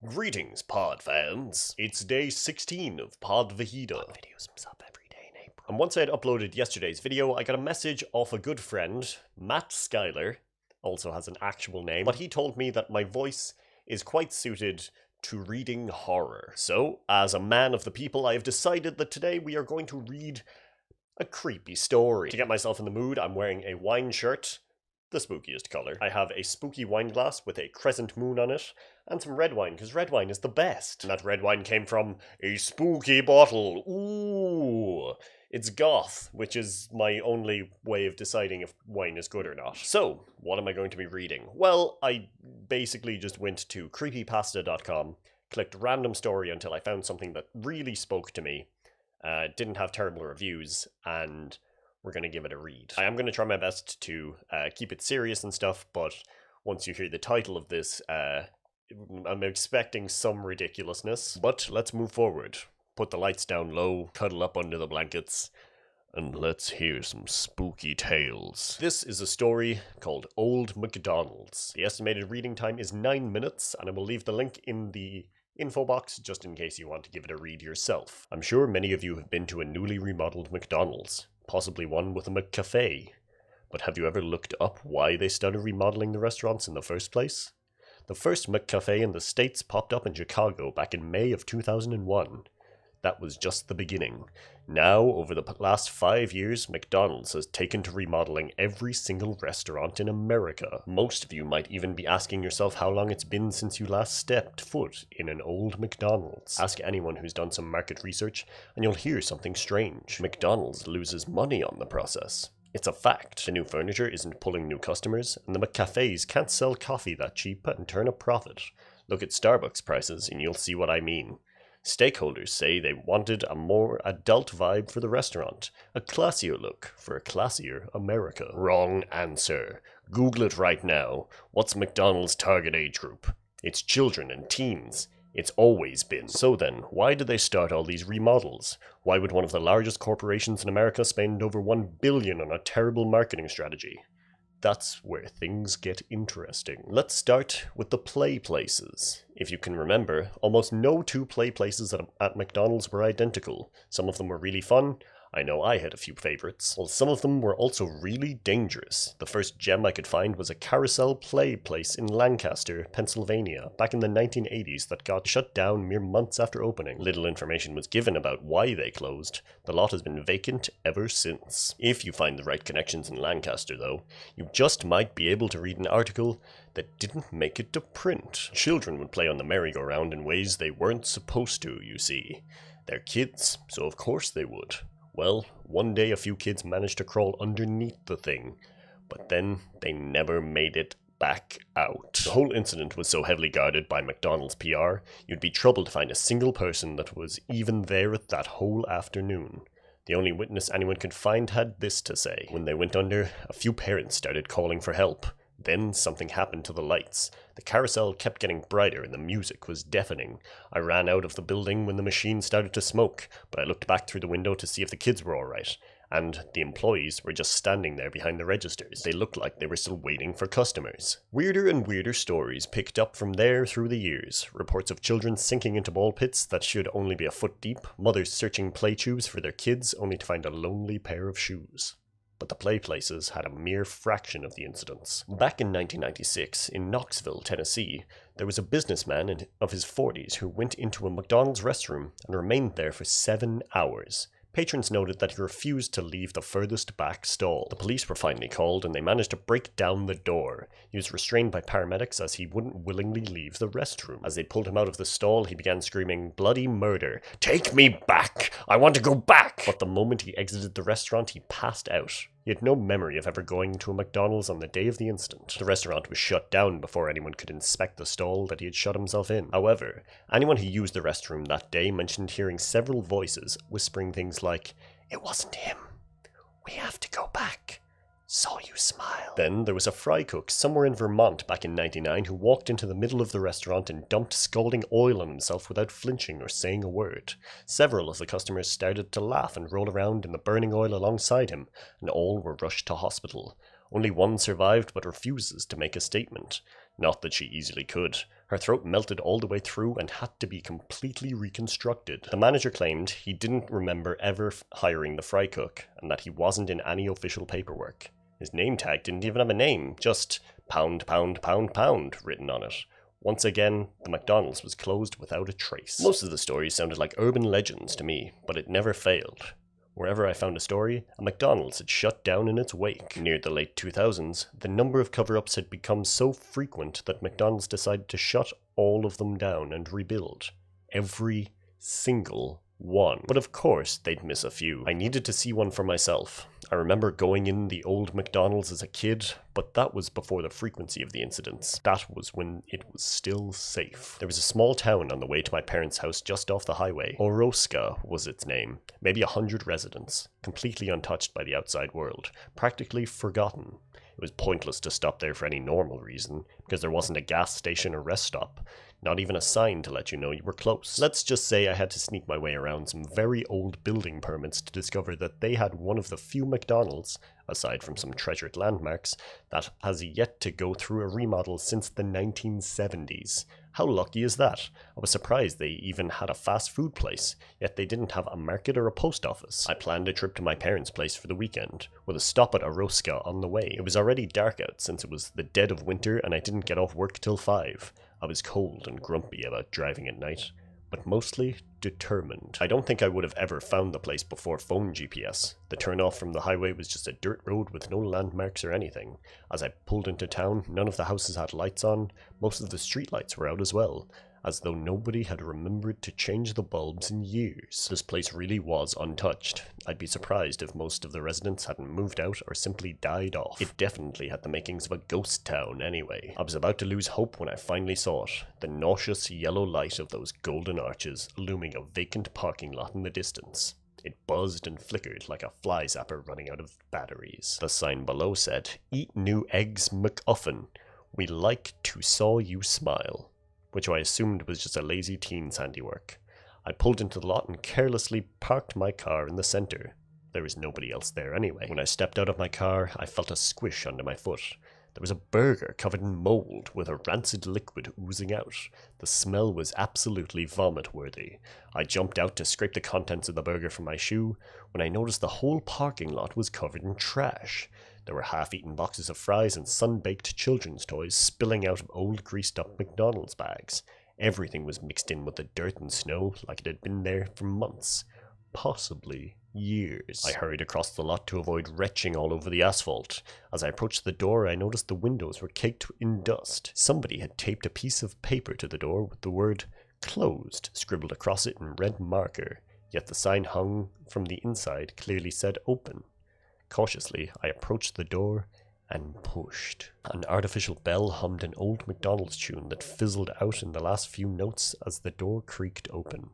Greetings, pod fans. It's day 16 of Pod Vahida. Pod videos comes up every day in April. And once I had uploaded yesterday's video, I got a message off a good friend, Matt Schuyler, also has an actual name, but he told me that my voice is quite suited to reading horror. So, as a man of the people, I have decided that today we are going to read a creepy story. To get myself in the mood, I'm wearing a wine shirt, the spookiest color. I have a spooky wine glass with a crescent moon on it, and some red wine, because red wine is the best. And that red wine came from a spooky bottle. Ooh! It's goth, which is my only way of deciding if wine is good or not. So, what am I going to be reading? Well, I basically just went to creepypasta.com, clicked random story until I found something that really spoke to me, didn't have terrible reviews, and we're going to give it a read. I am going to try my best to keep it serious and stuff, but once you hear the title of this, I'm expecting some ridiculousness. But let's move forward. Put the lights down low, cuddle up under the blankets, and let's hear some spooky tales. This is a story called Old McDonald's. The estimated reading time is 9 minutes, and I will leave the link in the info box just in case you want to give it a read yourself. I'm sure many of you have been to a newly remodeled McDonald's. Possibly one with a McCafe. But have you ever looked up why they started remodeling the restaurants in the first place? The first McCafe in the States popped up in Chicago back in May of 2001. That was just the beginning. Now, over the last 5 years, McDonald's has taken to remodeling every single restaurant in America. Most of you might even be asking yourself how long it's been since you last stepped foot in an old McDonald's. Ask anyone who's done some market research, and you'll hear something strange. McDonald's loses money on the process. It's a fact. The new furniture isn't pulling new customers, and the McCafes can't sell coffee that cheap and turn a profit. Look at Starbucks prices, and you'll see what I mean. Stakeholders say they wanted a more adult vibe for the restaurant, a classier look for a classier America. Wrong answer. Google it right now. What's McDonald's target age group? It's children and teens. It's always been. So then, why did they start all these remodels? Why would one of the largest corporations in America spend over $1 billion on a terrible marketing strategy? That's where things get interesting. Let's start with the play places. If you can remember, almost no two play places at McDonald's were identical. Some of them were really fun. I know I had a few favorites. Well, some of them were also really dangerous. The first gem I could find was a carousel play place in Lancaster, Pennsylvania, back in the 1980s that got shut down mere months after opening. Little information was given about why they closed. The lot has been vacant ever since. If you find the right connections in Lancaster, though, you just might be able to read an article that didn't make it to print. Children would play on the merry-go-round in ways they weren't supposed to, you see. They're kids, so of course they would. Well, one day a few kids managed to crawl underneath the thing, but then they never made it back out. The whole incident was so heavily guarded by McDonald's PR, you'd be troubled to find a single person that was even there at that whole afternoon. The only witness anyone could find had this to say. When they went under, a few parents started calling for help. Then something happened to the lights. The carousel kept getting brighter and the music was deafening. I ran out of the building when the machine started to smoke, but I looked back through the window to see if the kids were alright. And the employees were just standing there behind the registers. They looked like they were still waiting for customers. Weirder and weirder stories picked up from there through the years. Reports of children sinking into ball pits that should only be a foot deep. Mothers searching play tubes for their kids only to find a lonely pair of shoes. But the play places had a mere fraction of the incidents. Back in 1996, in Knoxville, Tennessee, there was a businessman of his 40s who went into a McDonald's restroom and remained there for 7 hours. Patrons noted that he refused to leave the furthest back stall. The police were finally called and they managed to break down the door. He was restrained by paramedics as he wouldn't willingly leave the restroom. As they pulled him out of the stall, he began screaming, "Bloody murder! Take me back! I want to go back!" But the moment he exited the restaurant, he passed out. He had no memory of ever going to a McDonald's on the day of the incident. The restaurant was shut down before anyone could inspect the stall that he had shut himself in. However, anyone who used the restroom that day mentioned hearing several voices whispering things like, "It wasn't him. We have to go back. Saw you smile." Then there was a fry cook somewhere in Vermont back in '99 who walked into the middle of the restaurant and dumped scalding oil on himself without flinching or saying a word. Several of the customers started to laugh and roll around in the burning oil alongside him, and all were rushed to hospital. Only one survived but refuses to make a statement. Not that she easily could. Her throat melted all the way through and had to be completely reconstructed. The manager claimed he didn't remember ever hiring the fry cook and that he wasn't in any official paperwork. His name tag didn't even have a name, just pound, pound, pound, pound written on it. Once again, the McDonald's was closed without a trace. Most of the stories sounded like urban legends to me, but it never failed. Wherever I found a story, a McDonald's had shut down in its wake. Near the late 2000s, the number of cover-ups had become so frequent that McDonald's decided to shut all of them down and rebuild. Every single one. But of course, they'd miss a few. I needed to see one for myself. I remember going in the old McDonald's as a kid, but that was before the frequency of the incidents. That was when it was still safe. There was a small town on the way to my parents' house just off the highway. Oroska was its name. Maybe 100 residents, completely untouched by the outside world, practically forgotten. It was pointless to stop there for any normal reason, because there wasn't a gas station or rest stop. Not even a sign to let you know you were close. Let's just say I had to sneak my way around some very old building permits to discover that they had one of the few McDonald's, aside from some treasured landmarks, that has yet to go through a remodel since the 1970s. How lucky is that? I was surprised they even had a fast food place, yet they didn't have a market or a post office. I planned a trip to my parents' place for the weekend, with a stop at Oroska on the way. It was already dark out since it was the dead of winter and I didn't get off work till 5. I was cold and grumpy about driving at night, but mostly determined. I don't think I would have ever found the place before phone GPS. The turnoff from the highway was just a dirt road with no landmarks or anything. As I pulled into town, none of the houses had lights on. Most of the street lights were out as well, as though nobody had remembered to change the bulbs in years. This place really was untouched. I'd be surprised if most of the residents hadn't moved out or simply died off. It definitely had the makings of a ghost town anyway. I was about to lose hope when I finally saw it. The nauseous yellow light of those golden arches illuming a vacant parking lot in the distance. It buzzed and flickered like a fly zapper running out of batteries. The sign below said, "Eat new eggs McUffin. We like to saw you smile," which I assumed was just a lazy teen's handiwork. I pulled into the lot and carelessly parked my car in the center. There was nobody else there anyway. When I stepped out of my car, I felt a squish under my foot. There was a burger covered in mold with a rancid liquid oozing out. The smell was absolutely vomit-worthy. I jumped out to scrape the contents of the burger from my shoe when I noticed the whole parking lot was covered in trash. There were half-eaten boxes of fries and sun-baked children's toys spilling out of old greased-up McDonald's bags. Everything was mixed in with the dirt and snow like it had been there for months. Possibly years. I hurried across the lot to avoid retching all over the asphalt. As I approached the door, I noticed the windows were caked in dust. Somebody had taped a piece of paper to the door with the word "closed" scribbled across it in red marker, yet the sign hung from the inside clearly said "open." Cautiously, I approached the door and pushed. An artificial bell hummed an old McDonald's tune that fizzled out in the last few notes as the door creaked open.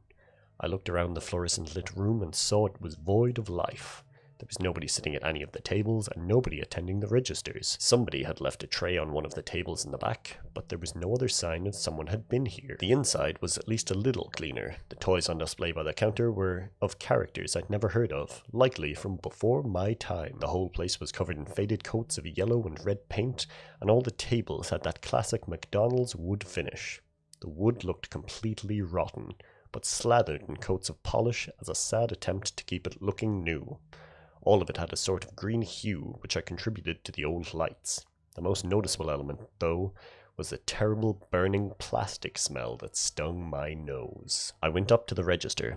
I looked around the fluorescent lit room and saw it was void of life. There was nobody sitting at any of the tables and nobody attending the registers. Somebody had left a tray on one of the tables in the back, but there was no other sign that someone had been here. The inside was at least a little cleaner. The toys on display by the counter were of characters I'd never heard of, likely from before my time. The whole place was covered in faded coats of yellow and red paint, and all the tables had that classic McDonald's wood finish. The wood looked completely rotten, but slathered in coats of polish as a sad attempt to keep it looking new. All of it had a sort of green hue, which I contributed to the old lights. The most noticeable element, though, was the terrible burning plastic smell that stung my nose. I went up to the register.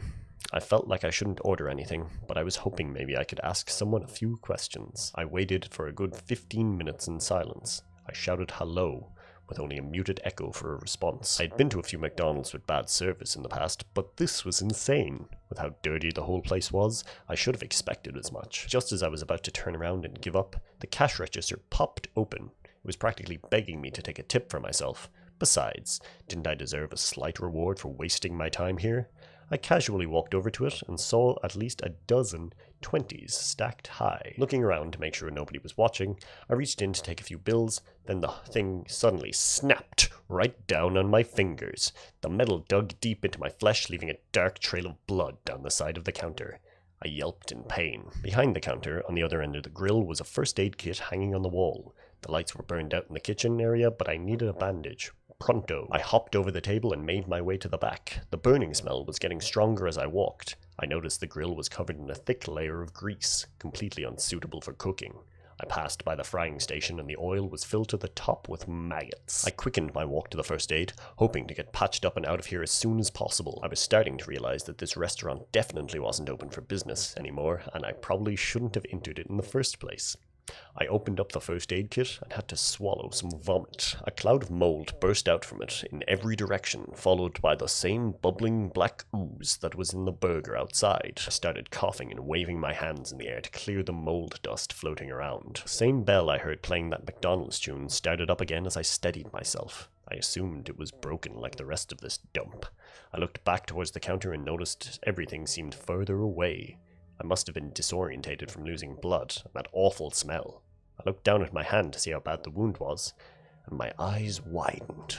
I felt like I shouldn't order anything, but I was hoping maybe I could ask someone a few questions. I waited for a good 15 minutes in silence. I shouted hello, with only a muted echo for a response. I had been to a few McDonald's with bad service in the past, but this was insane. With how dirty the whole place was, I should have expected as much. Just as I was about to turn around and give up, the cash register popped open. It was practically begging me to take a tip for myself. Besides, didn't I deserve a slight reward for wasting my time here? I casually walked over to it and saw at least a dozen 20s stacked high. Looking around to make sure nobody was watching, I reached in to take a few bills, then the thing suddenly snapped right down on my fingers. The metal dug deep into my flesh, leaving a dark trail of blood down the side of the counter. I yelped in pain. Behind the counter, on the other end of the grill, was a first aid kit hanging on the wall. The lights were burned out in the kitchen area, but I needed a bandage. Pronto. I hopped over the table and made my way to the back. The burning smell was getting stronger as I walked. I noticed the grill was covered in a thick layer of grease, completely unsuitable for cooking. I passed by the frying station and the oil was filled to the top with maggots. I quickened my walk to the first aid, hoping to get patched up and out of here as soon as possible. I was starting to realize that this restaurant definitely wasn't open for business anymore, and I probably shouldn't have entered it in the first place. I opened up the first aid kit and had to swallow some vomit. A cloud of mold burst out from it in every direction, followed by the same bubbling black ooze that was in the burger outside. I started coughing and waving my hands in the air to clear the mold dust floating around. The same bell I heard playing that McDonald's tune started up again as I steadied myself. I assumed it was broken like the rest of this dump. I looked back towards the counter and noticed everything seemed further away. I must have been disorientated from losing blood and that awful smell. I looked down at my hand to see how bad the wound was, and my eyes widened.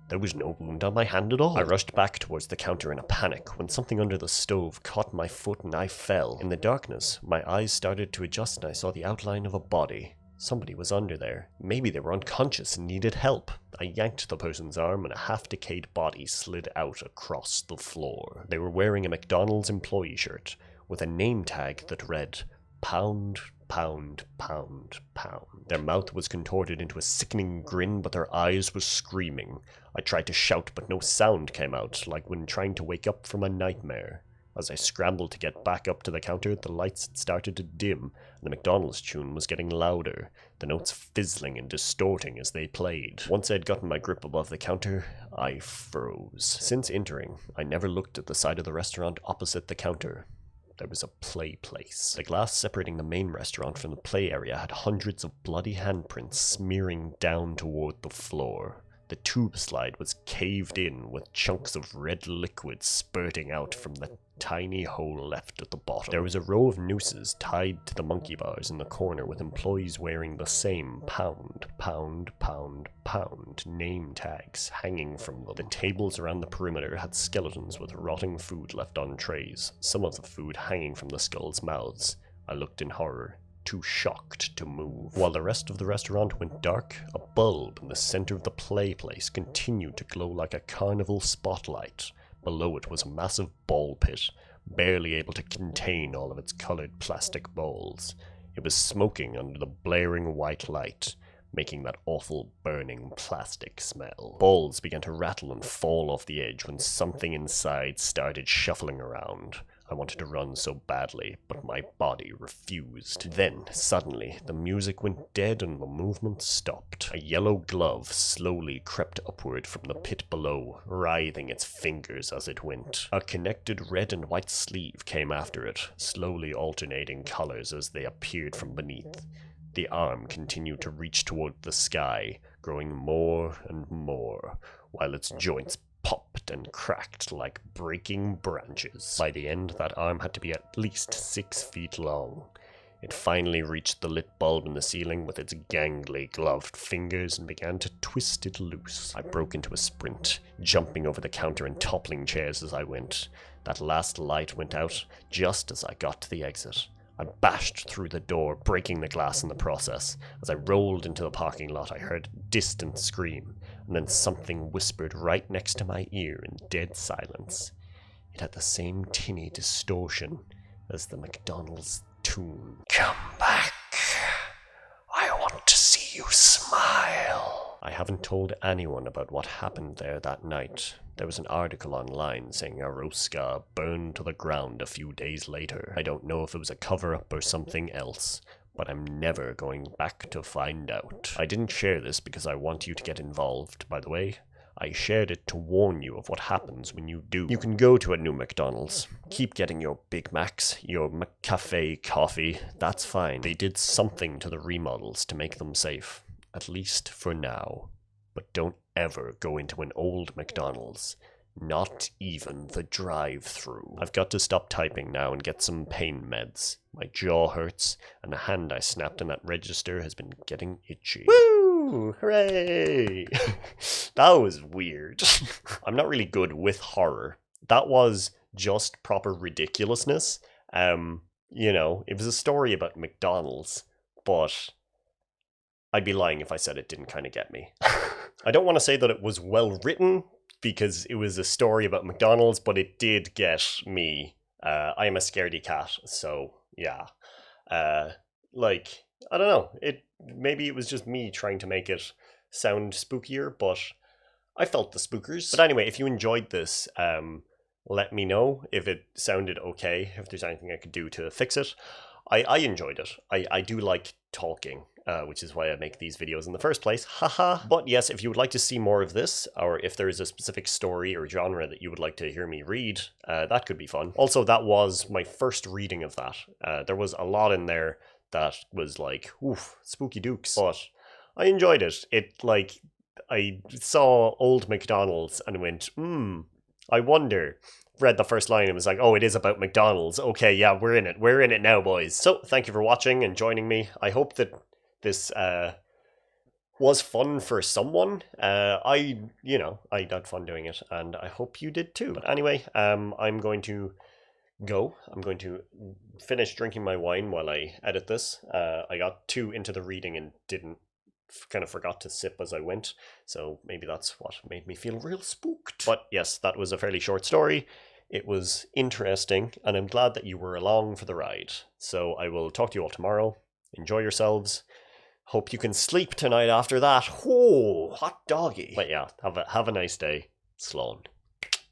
There was no wound on my hand at all. I rushed back towards the counter in a panic when something under the stove caught my foot and I fell. In the darkness, my eyes started to adjust and I saw the outline of a body. Somebody was under there. Maybe they were unconscious and needed help. I yanked the person's arm and a half-decayed body slid out across the floor. They were wearing a McDonald's employee shirt with a name tag that read, "Pound, pound, pound, pound." Their mouth was contorted into a sickening grin, but their eyes were screaming. I tried to shout, but no sound came out, like when trying to wake up from a nightmare. As I scrambled to get back up to the counter, the lights had started to dim, and the McDonald's tune was getting louder, the notes fizzling and distorting as they played. Once I had gotten my grip above the counter, I froze. Since entering, I never looked at the side of the restaurant opposite the counter. There was a play place. The glass separating the main restaurant from the play area had hundreds of bloody handprints smearing down toward the floor. The tube slide was caved in with chunks of red liquid spurting out from the tiny hole left at the bottom. There was a row of nooses tied to the monkey bars in the corner with employees wearing the same pound, pound, pound, pound name tags hanging from them. The tables around the perimeter had skeletons with rotting food left on trays, some of the food hanging from the skulls' mouths. I looked in horror, too shocked to move. While the rest of the restaurant went dark, a bulb in the center of the play place continued to glow like a carnival spotlight. Below it was a massive ball pit, barely able to contain all of its colored plastic balls. It was smoking under the blaring white light, making that awful burning plastic smell. Balls began to rattle and fall off the edge when something inside started shuffling around. I wanted to run so badly, but my body refused. Then, suddenly, the music went dead and the movement stopped. A yellow glove slowly crept upward from the pit below, writhing its fingers as it went. A connected red and white sleeve came after it, slowly alternating colors as they appeared from beneath. The arm continued to reach toward the sky, growing more and more, while its joints popped and cracked like breaking branches. By the end, that arm had to be at least 6 feet long. It finally reached the lit bulb in the ceiling with its gangly, gloved fingers and began to twist it loose. I broke into a sprint, jumping over the counter and toppling chairs as I went. That last light went out just as I got to the exit. I bashed through the door, breaking the glass in the process. As I rolled into the parking lot, I heard a distant scream, and then something whispered right next to my ear in dead silence. It had the same tinny distortion as the McDonald's tune. Come back. I want to see you smile. I haven't told anyone about what happened there that night. There was an article online saying Aroska burned to the ground a few days later. I don't know if it was a cover-up or something else, but I'm never going back to find out. I didn't share this because I want you to get involved, by the way. I shared it to warn you of what happens when you do. You can go to a new McDonald's. Keep getting your Big Macs, your McCafe coffee. That's fine. They did something to the remodels to make them safe. At least for now. But don't ever go into an old McDonald's. Not even the drive-thru. I've got to stop typing now and get some pain meds. My jaw hurts, and the hand I snapped on that register has been getting itchy. Woo! Hooray! That was weird. I'm not really good with horror. That was just proper ridiculousness. you know, it was a story about McDonald's, but I'd be lying if I said it didn't kind of get me. I don't want to say that it was well written, because it was a story about McDonald's, but it did get me. I am a scaredy cat, so yeah. Like, I don't know. Maybe it was just me trying to make it sound spookier, but I felt the spookers. But anyway, if you enjoyed this, let me know if it sounded okay, if there's anything I could do to fix it. I enjoyed it. I do like talking, which is why I make these videos in the first place. Haha. But yes, if you would like to see more of this, or if there is a specific story or genre that you would like to hear me read, that could be fun. Also, that was my first reading of that. There was a lot in there that was like, oof, spooky dukes. But I enjoyed it. I saw Old McDonald's and went, I wonder. Read the first line and was like, oh, it is about McDonald's. Okay, yeah, we're in it. We're in it now, boys. So, thank you for watching and joining me. I hope that this was fun for someone. I had fun doing it, and I hope you did too. But anyway, I'm going to go. I'm going to finish drinking my wine while I edit this. I got too into the reading and kind of forgot to sip as I went, so maybe that's what made me feel real spooked. But yes, that was a fairly short story. It was interesting, and I'm glad that you were along for the ride. So I will talk to you all tomorrow. Enjoy yourselves. Hope you can sleep tonight after that. Whoa, hot doggy. But yeah, have a nice day. Sloan.